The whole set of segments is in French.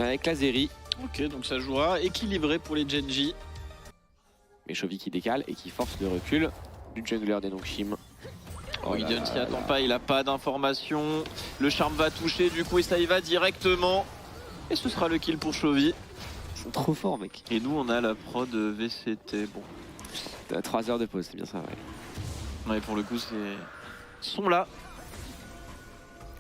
avec la Zeri. Ok, donc ça jouera équilibré pour les Genji. Mais Chovy qui décale et qui force le recul du jungler des Nongshim. Oh, Gideon s'y attend pas, il a pas d'informations. Le charme va toucher du coup et ça y va directement. Et ce sera le kill pour Chovy. Ils sont trop forts, mec. Et nous on a la prod VCT. Bon. T'as 3 heures de pause, c'est bien ça, ouais. Ouais, pour le coup c'est... Ils sont là.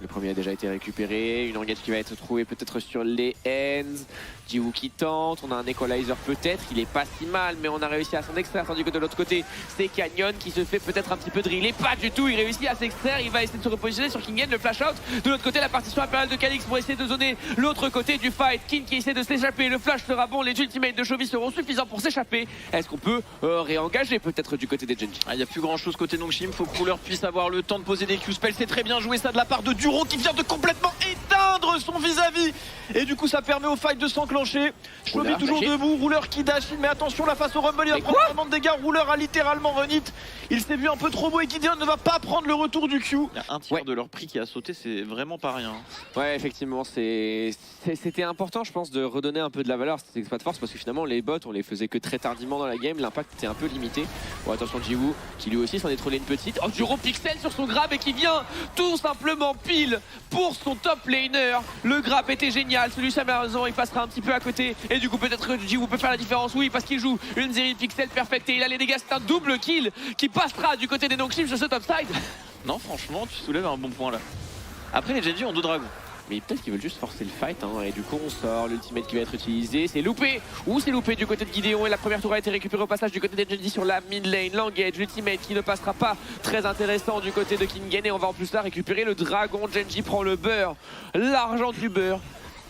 Le premier a déjà été récupéré, une engage qui va être trouvée peut-être sur les ends. Jiwoo qui tente, on a un equalizer peut-être, il est pas si mal, mais on a réussi à s'en extraire. Tandis que de l'autre côté, c'est Canyon qui se fait peut-être un petit peu driller, pas du tout, il réussit à s'extraire, il va essayer de se repositionner sur Kingen, le flash out. De l'autre côté, la partition impériale de Calix pour essayer de zoner l'autre côté du fight. King qui essaie de s'échapper, le flash sera bon, les ultimates de Chovy seront suffisants pour s'échapper. Est-ce qu'on peut réengager peut-être du côté des Genji? Il n'y a plus grand chose côté Nongshim, faut que Ruler puisse avoir le temps de poser des Q-spells. C'est très bien joué ça de la part de Duro qui vient de complètement éteindre son vis-à-vis. Et du coup ça permet au fight de s'enclencher. Chovy toujours debout, Ruler qui dash in, mais attention là face au Rumble, il va prendre vraiment de dégâts. Ruler a littéralement run it. Il s'est vu un peu trop beau et Gideon ne va pas prendre le retour du Q. Il y a un tiers de leur prix qui a sauté, c'est vraiment pas rien. Ouais, effectivement, c'était important, je pense, de redonner un peu de la valeur à cet exploit de force parce que finalement, les bots, on les faisait que très tardivement dans la game. L'impact était un peu limité. Bon, attention, Jiwoo qui lui aussi s'en est trollé une petite. Oh, Duro pixel sur son grab et qui vient tout simplement pile pour son top laner. Le grab était génial. Celui-ci, malheureusement, il passera un petit peu à côté. Et du coup, peut-être que Jiwoo peut faire la différence. Oui, parce qu'il joue une série de pixels perfecte et il a les dégâts. C'est un double kill qui passera du côté des Nongshim sur ce topside. Non, franchement, tu soulèves un bon point là. Après, les Genji ont 2 dragons. Mais peut-être qu'ils veulent juste forcer le fight, hein, et du coup on sort, l'ultimate qui va être utilisé, c'est loupé. C'est loupé du côté de Gideon et la première tour a été récupérée au passage du côté des Genji sur la mid lane. L'engage, l'ultimate qui ne passera pas, très intéressant du côté de Kingen et on va en plus là récupérer le dragon. Genji prend le beurre, l'argent du beurre.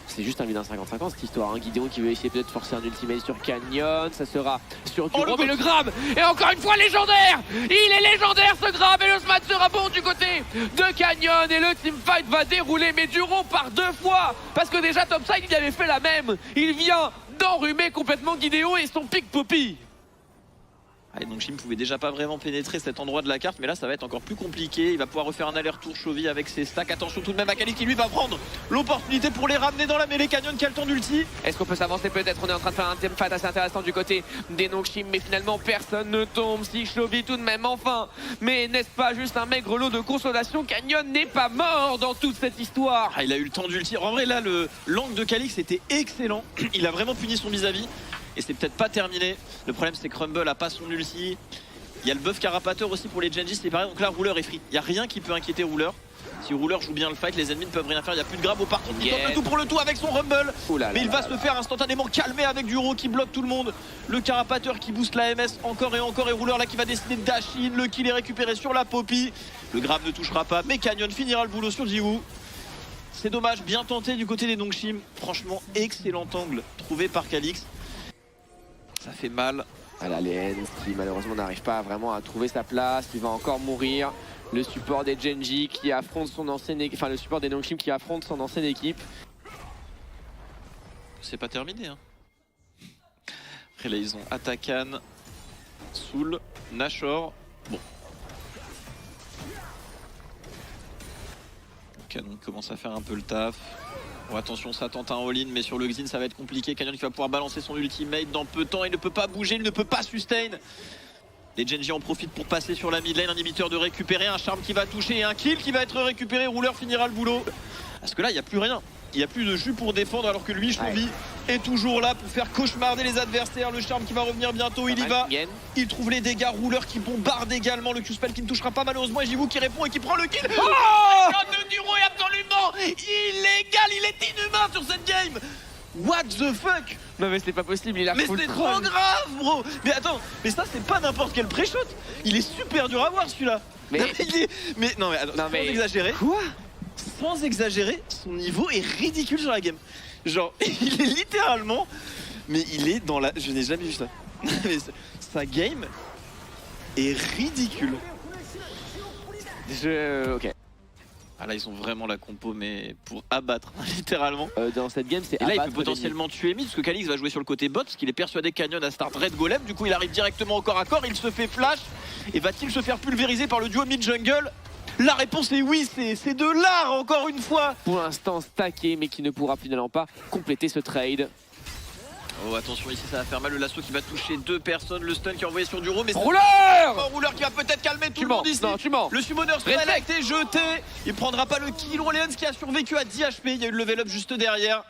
C'est juste un vide 50-50 cette histoire, hein. Gideon qui veut essayer peut-être de forcer un ultimate sur Canyon, ça sera sur Duro, mais le grab et encore une fois légendaire. Il est légendaire ce grab et le smash sera bon du côté de Canyon et le teamfight va dérouler, mais Duro par 2 fois parce que déjà topside il avait fait la même. Il vient d'enrhumer complètement Gideon et son pick Poppy. Allez, donc Shim pouvait déjà pas vraiment pénétrer cet endroit de la carte, mais là ça va être encore plus compliqué. Il va pouvoir refaire un aller-retour Chovy avec ses stacks. Attention tout de même à Calix qui lui va prendre l'opportunité pour les ramener dans la mêlée. Canyon qui a le temps d'ulti. Est-ce qu'on peut s'avancer peut-être? On est en train de faire un teamfight assez intéressant du côté des Nongshim, mais finalement personne ne tombe. Si Chovy tout de même enfin, mais n'est-ce pas juste un maigre lot de consolation? Canyon n'est pas mort dans toute cette histoire. Il a eu le temps d'ulti. En vrai là l'angle de Calix était excellent. Il a vraiment puni son vis-à-vis. Et c'est peut-être pas terminé. Le problème c'est que Rumble a pas son ulti. Il y a le buff carapateur aussi pour les Genji, c'est pareil. Donc là Ruler est free. Il n'y a rien qui peut inquiéter Ruler. Si Ruler joue bien le fight, les ennemis ne peuvent rien faire. Il n'y a plus de grab au par contre. Il tente le tout pour le tout avec son Rumble. Mais il va se faire instantanément calmer avec Duro qui bloque tout le monde. Le carapateur qui booste la MS encore et encore. Et Ruler là qui va décider de dash in. Le kill est récupéré sur la Poppy. Le grab ne touchera pas. Mais Canyon finira le boulot sur Jiwoo. C'est dommage, bien tenté du côté des Nongshim. Franchement, excellent angle trouvé par Calix. Ça fait mal. Voilà les Hens qui malheureusement n'arrive pas vraiment à trouver sa place, il va encore mourir. Le support des Genji qui affronte son ancienne équipe, enfin le support des Nongshim qui affronte son ancienne équipe. C'est pas terminé hein. Après là ils ont Atakan, Soul, Nashor. Bon. Canon commence à faire un peu le taf. Bon, attention, ça tente un all-in, mais sur le Xin, ça va être compliqué. Canyon qui va pouvoir balancer son ultimate dans peu de temps. Il ne peut pas bouger, il ne peut pas sustain. Les Genji en profitent pour passer sur la mid lane. Un inhibiteur de récupérer, un charme qui va toucher et un kill qui va être récupéré. Ruler finira le boulot. Parce que là, il n'y a plus rien. Il n'y a plus de jus pour défendre, alors que lui, Chovy, est toujours là pour faire cauchemarder les adversaires. Le charme qui va revenir bientôt, il y va. Il trouve les dégâts. Ruler qui bombarde également. Le Q-spell qui ne touchera pas malheureusement. Et Jiwoo qui répond et qui prend le kill. Oh le Duro est absolument illégal. Il est inhumain sur cette game. What the fuck? Non mais c'est pas possible, il a mais c'est trop grave bro. Mais attends, mais ça c'est pas n'importe quel pré-shot. Il est super dur à voir celui-là. Mais non mais attends, sans exagérer. Quoi? Sans exagérer, son niveau est ridicule sur la game. Genre, il est littéralement... Mais il est dans la... Je n'ai jamais vu ça. Mais sa game est ridicule. Ok. Ah là ils ont vraiment la compo mais pour abattre littéralement. Dans cette game c'est et là il peut potentiellement tuer mid parce que Calix va jouer sur le côté bot parce qu'il est persuadé que Canyon a start Red Golem. Du coup il arrive directement au corps à corps, il se fait flash. Et va-t-il se faire pulvériser par le duo mid jungle? La réponse est oui, c'est de l'art encore une fois. Pour l'instant stacké, mais qui ne pourra finalement pas compléter ce trade. Oh attention ici ça va faire mal, le lasso qui va toucher 2 personnes, le stun qui est envoyé sur Duro, mais c'est Rouleur un rouleur qui va peut-être calmer tout le mens, monde ici. non, tu mens. Le summoner spell a été jeté, il prendra pas le kill. Orleans qui a survécu à 10 HP, il y a eu le level up juste derrière.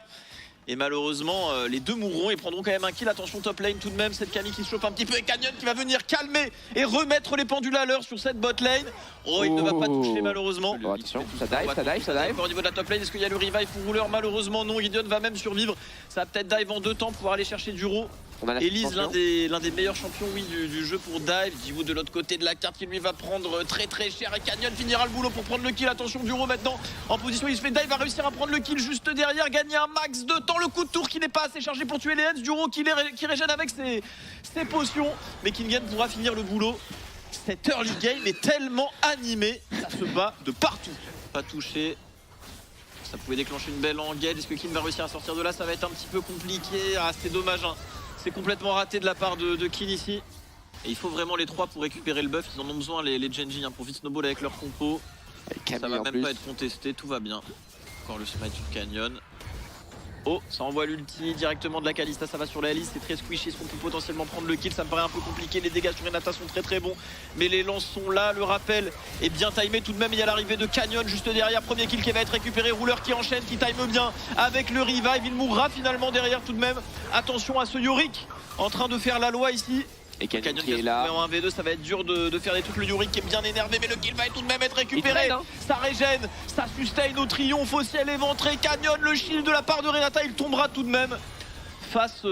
Et malheureusement les deux mourront et prendront quand même un kill. Attention top lane tout de même, cette Camille qui se chauffe un petit peu et Canyon qui va venir calmer et remettre les pendules à l'heure sur cette bot lane. Oh il ne va pas toucher malheureusement. Oh, attention, ça dive. Au niveau de la top lane, est-ce qu'il y a le revive pour rouleur? Malheureusement non, Gideon va même survivre. Ça va peut-être dive en 2 temps pour pouvoir aller chercher Duro. Elise, l'un des meilleurs champions du jeu pour dive. Jiwoo de l'autre côté de la carte qui lui va prendre très cher et Canyon finira le boulot pour prendre le kill. Attention Duro maintenant en position, il se fait dive, va réussir à prendre le kill juste derrière, gagner un max de temps. Le coup de tour qui n'est pas assez chargé pour tuer les Hens. Duro qui régène avec ses potions, mais Kingen pourra finir le boulot. Cette early game est tellement animée, ça se bat de partout. Pas touché. Ça pouvait déclencher une belle engage. Est-ce que King va réussir à sortir de là? Ça va être un petit peu compliqué. Ah, c'est dommage, hein. C'est complètement raté de la part de Kin ici. Et il faut vraiment les 3 pour récupérer le buff. Ils en ont besoin les Genji hein, pour vite snowball avec leur compo. Ça va même pas être contesté, tout va bien. Encore le smite sur Canyon. Oh, ça envoie l'ulti directement de la Kalista, ça va sur la Alice, c'est très squishy, est-ce qu'on peut potentiellement prendre le kill? Ça me paraît un peu compliqué, les dégâts sur Renata sont très bons, mais les lances sont là, le rappel est bien timé tout de même, il y a l'arrivée de Canyon juste derrière, premier kill qui va être récupéré, rouleur qui enchaîne, qui time bien avec le revive, il mourra finalement derrière tout de même. Attention à ce Yorick en train de faire la loi ici. Et Canyon qui est là en 1v2, ça va être dur de faire des trucs. Le Yorick qui est bien énervé, mais le kill va tout de même être récupéré. Ça régène, ça sustain au triomphe au ciel éventré. Canyon, le shield de la part de Renata, il tombera tout de même face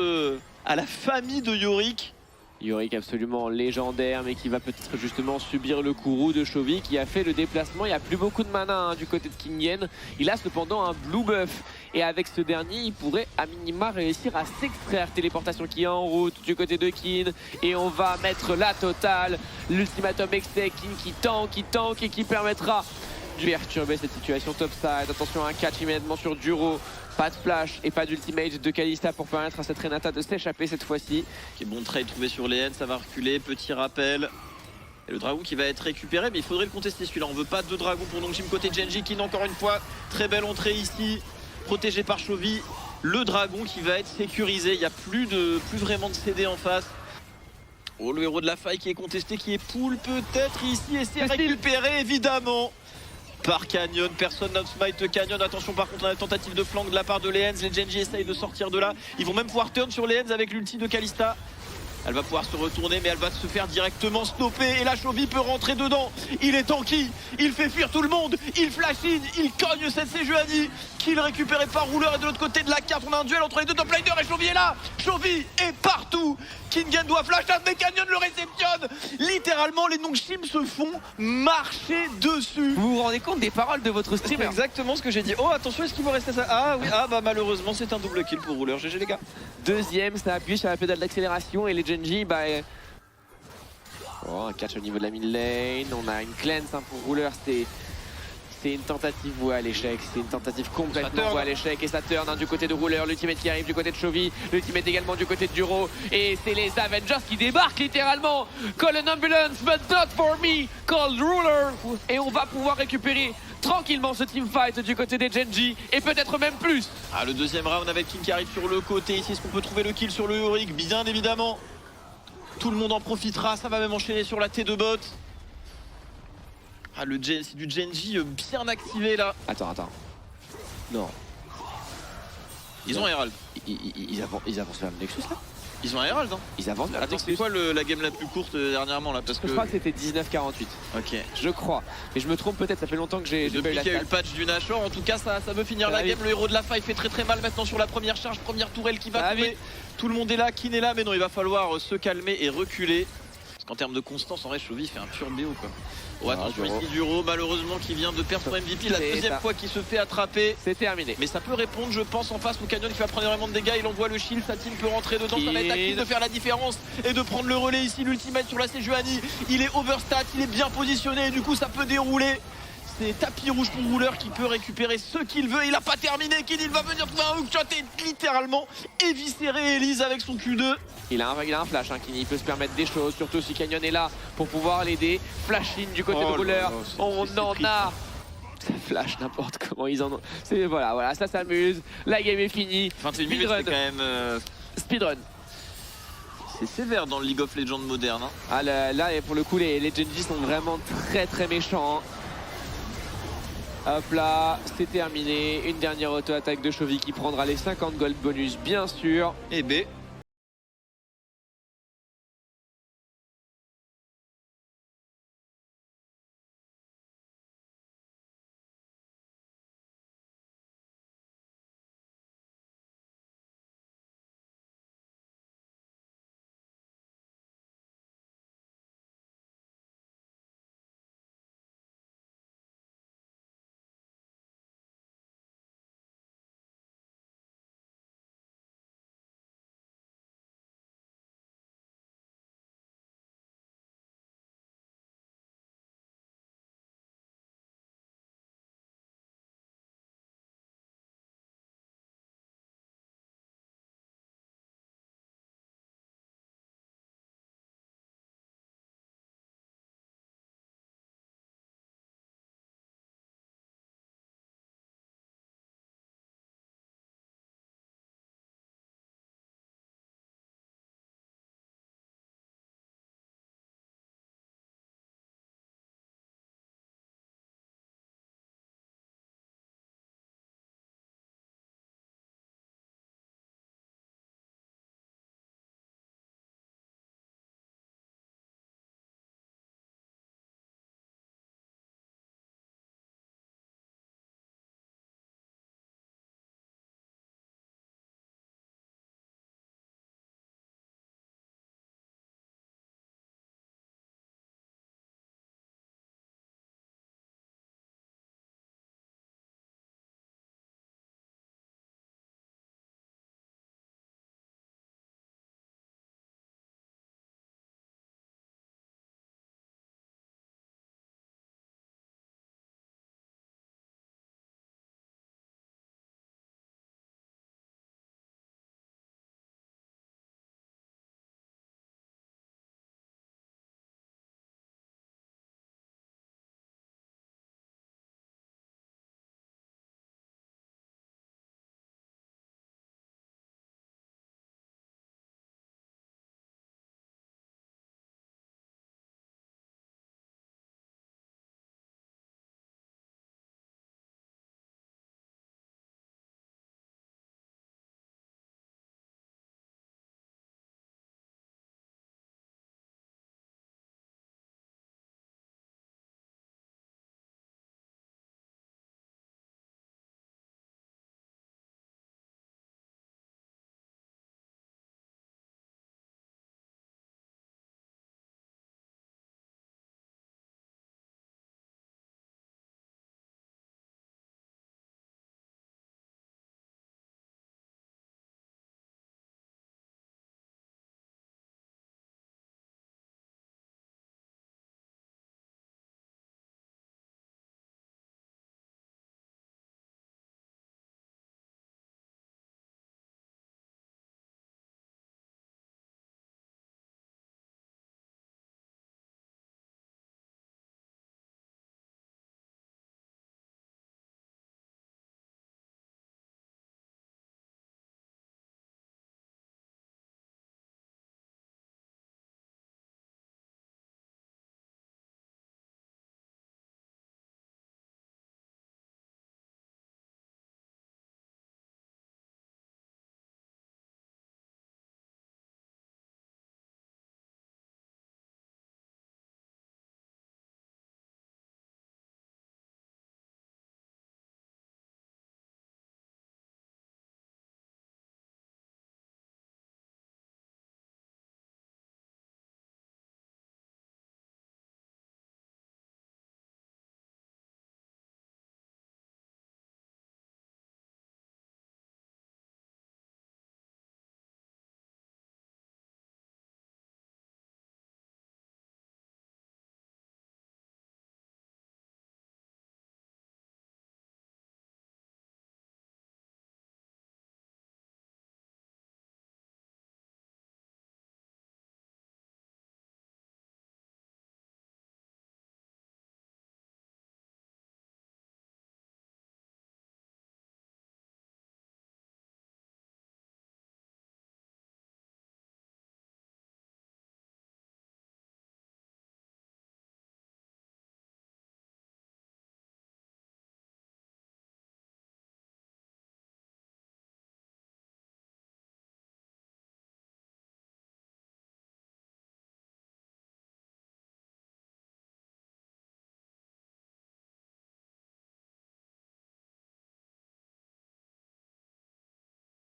à la famille de Yorick. Yorick absolument légendaire, mais qui va peut-être justement subir le courroux de Chovy qui a fait le déplacement. Il n'y a plus beaucoup de mana hein, du côté de Kingen. Il a cependant un blue buff. Et avec ce dernier, il pourrait à minima réussir à s'extraire. Téléportation qui est en route du côté de Kin. Et on va mettre la totale. L'ultimatum excès, Kin qui tank et qui permettra de perturber cette situation topside. Attention à un catch immédiatement sur Duro. Pas de flash et pas d'ultimate de Kalista pour permettre à cette Renata de s'échapper cette fois-ci. Qui est bon trade trouvé sur les Hens, ça va reculer, petit rappel. Et le dragon qui va être récupéré, mais il faudrait le contester celui-là. On veut pas de dragon pour Nongshim côté Genji. Kin encore une fois, très belle entrée ici, protégé par Chovy. Le dragon qui va être sécurisé, il n'y a plus vraiment de CD en face. Oh, le héros de la faille qui est contesté, qui est pool peut-être ici, et c'est récupéré évidemment par Canyon. Personne n'a smite Canyon. Attention par contre à la tentative de flank de la part de Lehens. Les Genji essayent de sortir de là. Ils vont même pouvoir turn sur Lehens avec l'ulti de Kalista. Elle va pouvoir se retourner, mais elle va se faire directement stopper. Et la Chovy peut rentrer dedans. Il est tanky, il fait fuir tout le monde. Il flash in, il cogne cette Sejuani. Kill récupéré par rouleur. Et de l'autre côté de la carte, on a un duel entre les deux top laners. Et Chovy est là. Chovy est partout. Kingen doit flash out, mais Canyon le réceptionne. Littéralement, les Nongshim se font marcher dessus. Vous vous rendez compte des paroles de votre streamer? C'est exactement ce que j'ai dit. Oh, attention, est-ce qu'il va rester ça? Ah oui, ah bah malheureusement, c'est un double kill pour rouleur. GG les gars. Deuxième, ça appuie sur la pédale d'accélération et les Genji, bah... Oh, un catch au niveau de la mid lane. On a une cleanse hein, pour rouleur, c'est une tentative vouée à l'échec, c'est une tentative complètement vouée à l'échec et ça turn hein, du côté de rouleur, l'ultimate qui arrive du côté de Chovy, l'ultimate également du côté de Duro et c'est les Avengers qui débarquent littéralement. Call an ambulance but not for me, call ruler et on va pouvoir récupérer tranquillement ce teamfight du côté des Genji et peut-être même plus. Ah, le deuxième round avec King qui arrive sur le côté ici, est-ce qu'on peut trouver le kill sur le Yorick? Bien évidemment, tout le monde en profitera, ça va même enchaîner sur la T2 bot. Ah, c'est du Genji bien activé là. Attends. Non. Ils ont un Herald. Ils avancent vers le Nexus là? Ils ont un Herald hein. Ils avancent vers le Nexus. C'est quoi la game la plus courte dernièrement là? Parce que je crois que c'était 19-48. Ok. Je crois. Mais je me trompe peut-être, ça fait longtemps que j'ai depuis qu'il y a eu le patch du Nashor, en tout cas ça veut finir la game. Le héros de la faille fait très mal maintenant sur la première charge, première tourelle qui va tomber. Tout le monde est là, Kin est là, mais non, il va falloir se calmer et reculer. Parce qu'en termes de constance, en vrai, Chovy fait un pur BO quoi. Oh, attention ici Duro, malheureusement qui vient de perdre son MVP, la deuxième fois qu'il se fait attraper. C'est terminé. Mais ça peut répondre, je pense, en face au Canyon qui va prendre énormément de dégâts. Il envoie le shield, sa team peut rentrer dedans. Ça va être à Kin de faire la différence et de prendre le relais ici. L'ultimate sur la Sejuani, il est overstat, il est bien positionné et du coup ça peut dérouler. c'est tapis rouge pour Rouleur qui peut récupérer ce qu'il veut. Il a pas terminé, il va venir trouver un hookshot et littéralement éviscérer Elise avec son Q2. Il a un flash, hein, qui peut se permettre des choses, surtout si Canyon est là pour pouvoir l'aider. Flash in du côté de Rouleur, on en a. Ça flash n'importe comment, ils en ont. Voilà, ça s'amuse. La game est finie. 21 minutes, c'est quand même. Speedrun. C'est sévère dans le League of Legends moderne. Hein. Ah, là, pour le coup, les Genji sont vraiment très méchants. Hop là, c'est terminé. Une dernière auto-attaque de Chovy qui prendra les 50 gold bonus, bien sûr. Et B.